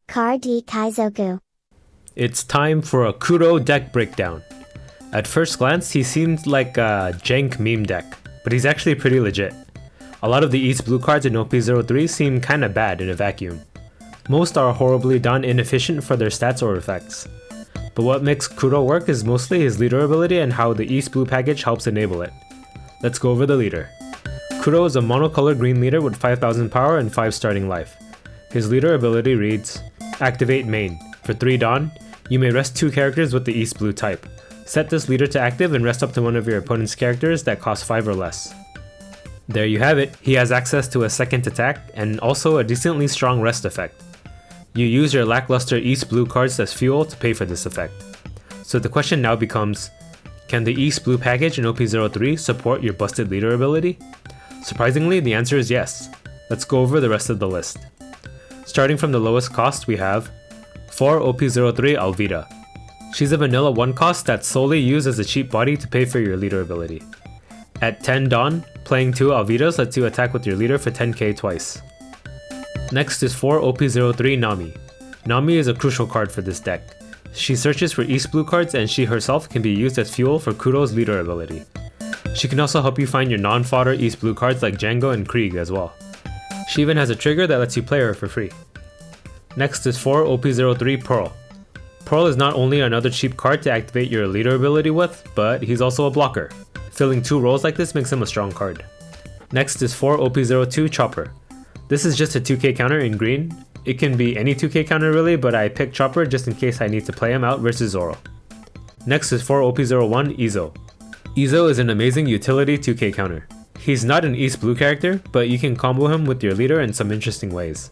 Kar di Kaizoku. It's time for a Kuro deck breakdown. At first glance, he seemed like a jank meme deck, but he's actually pretty legit. A lot of the East Blue cards in OP03 seem kinda bad in a vacuum. Most are horribly done inefficient for their stats or effects. But what makes Kuro work is mostly his leader ability and how the East Blue package helps enable it. Let's go over the leader. Kuro is a monocolor green leader with 5000 power and 5 starting life. His leader ability reads, Activate main. For 3 Dawn, you may rest 2 characters with the East Blue type. Set this leader to active and rest up to one of your opponent's characters that cost 5 or less. There you have it, he has access to a second attack and also a decently strong rest effect. You use your lackluster East Blue cards as fuel to pay for this effect. So the question now becomes, can the East Blue package in OP03 support your busted leader ability? Surprisingly, the answer is yes. Let's go over the rest of the list. Starting from the lowest cost, we have 4 OP03 Alvida. She's a vanilla 1 cost that's solely used as a cheap body to pay for your leader ability. At 10 Dawn, playing 2 Alvidas lets you attack with your leader for 10k twice. Next is 4 OP03 Nami. Nami is a crucial card for this deck. She searches for East Blue cards and she herself can be used as fuel for Kuro's leader ability. She can also help you find your non-fodder East Blue cards like Django and Krieg as well. She even has a trigger that lets you play her for free. Next is 4 OP03 Pearl. Pearl is not only another cheap card to activate your leader ability with, but he's also a blocker. Filling 2 roles like this makes him a strong card. Next is 4 OP02 Chopper. This is just a 2k counter in green. It can be any 2k counter really, but I picked Chopper just in case I need to play him out versus Zoro. Next is 4 OP01 Izo. Izo is an amazing utility 2k counter. He's not an East Blue character, but you can combo him with your leader in some interesting ways.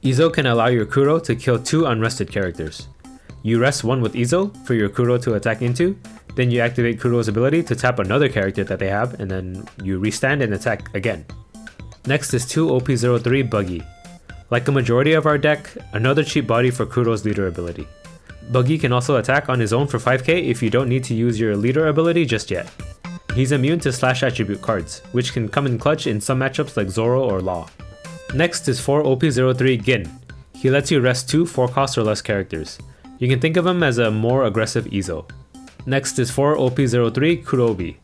Izo can allow your Kuro to kill 2 unrested characters. You rest 1 with Izo for your Kuro to attack into, then you activate Kuro's ability to tap another character that they have, and then you restand and attack again. Next is 2 OP03 Buggy. Like a majority of our deck, another cheap body for Kuro's leader ability. Buggy can also attack on his own for 5k if you don't need to use your leader ability just yet. He's immune to slash attribute cards, which can come in clutch in some matchups like Zoro or Law. Next is 4 OP03 Gin. He lets you rest 2 4-cost or less characters. You can think of him as a more aggressive Izo. Next is 4 OP03 Kurobi.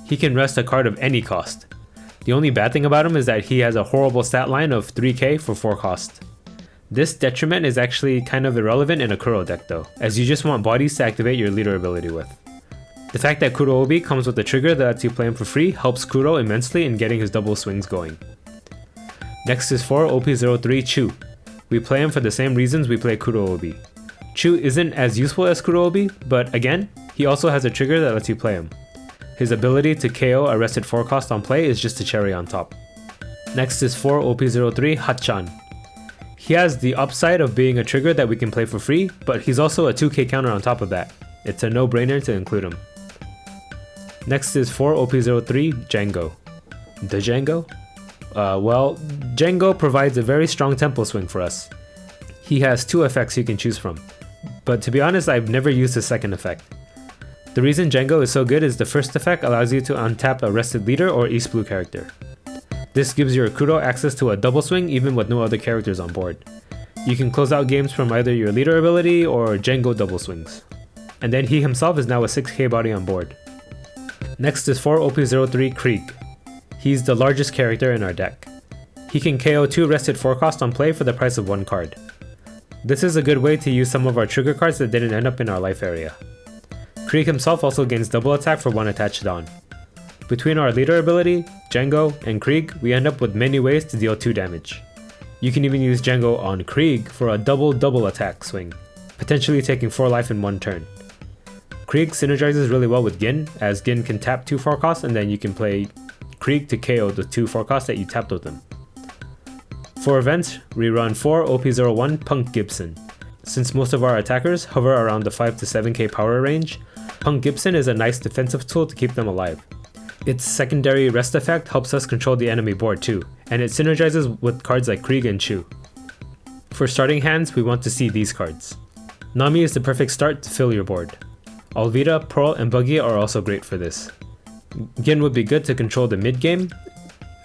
He can rest a card of any cost. The only bad thing about him is that he has a horrible stat line of 3k for 4 cost. This detriment is actually kind of irrelevant in a Kuro deck though, as you just want bodies to activate your leader ability with. The fact that Kurobi comes with a trigger that lets you play him for free helps Kuro immensely in getting his double swings going. Next is 4 OP03 Chu. We play him for the same reasons we play Kurobi. Chu isn't as useful as Kurobi, but again, he also has a trigger that lets you play him. His ability to KO a rested 4 cost on play is just a cherry on top. Next is 4 OP03 Hachan. He has the upside of being a trigger that we can play for free, but he's also a 2k counter on top of that. It's a no-brainer to include him. Next is 4 OP03 Django. The Django? Well, Django provides a very strong tempo swing for us. He has 2 effects you can choose from, but to be honest, I've never used the second effect. The reason Django is so good is the first effect allows you to untap a rested leader or East Blue character. This gives your Kuro access to a double swing even with no other characters on board. You can close out games from either your leader ability or Django double swings. And then he himself is now a 6k body on board. Next is 4 OP03 Krieg. He's the largest character in our deck. He can KO 2 rested 4 cost on play for the price of 1 card. This is a good way to use some of our trigger cards that didn't end up in our life area. Krieg himself also gains double attack for 1 attached Dawn. Between our leader ability, Django, and Krieg, we end up with many ways to deal 2 damage. You can even use Django on Krieg for a double attack swing, potentially taking 4 life in 1 turn. Krieg synergizes really well with Gin, as Gin can tap 2 4 costs and then you can play Krieg to KO the 2 4 costs that you tapped with him. For events, we run 4 OP01 Punk Gibson. Since most of our attackers hover around the 5 to 7k power range, Punk Gibson is a nice defensive tool to keep them alive. Its secondary rest effect helps us control the enemy board too, and it synergizes with cards like Krieg and Chu. For starting hands, we want to see these cards. Nami is the perfect start to fill your board. Alvida, Pearl, and Buggy are also great for this. Gin would be good to control the mid game,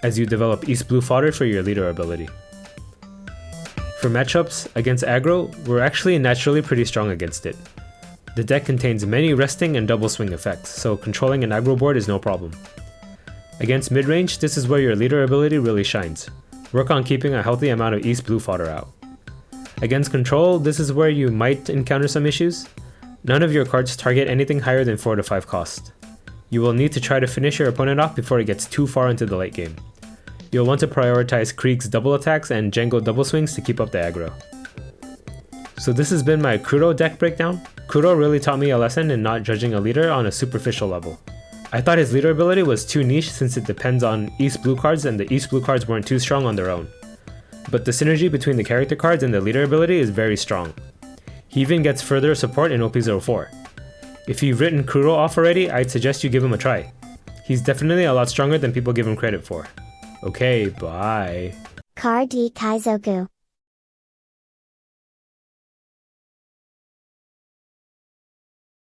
as you develop East Blue fodder for your leader ability. For matchups against aggro, we're actually naturally pretty strong against it. The deck contains many resting and double swing effects, so controlling an aggro board is no problem. Against mid-range, this is where your leader ability really shines. Work on keeping a healthy amount of East blue fodder out. Against control, this is where you might encounter some issues. None of your cards target anything higher than 4 to 5 cost. You will need to try to finish your opponent off before it gets too far into the late game. You'll want to prioritize Krieg's double attacks and Django double swings to keep up the aggro. So this has been my Kuro deck breakdown. Kuro really taught me a lesson in not judging a leader on a superficial level. I thought his leader ability was too niche since it depends on East blue cards and the East blue cards weren't too strong on their own. But the synergy between the character cards and the leader ability is very strong. He even gets further support in OP04. If you've written Kuro off already, I'd suggest you give him a try. He's definitely a lot stronger than people give him credit for. Okay, bye. Card Kaizoku.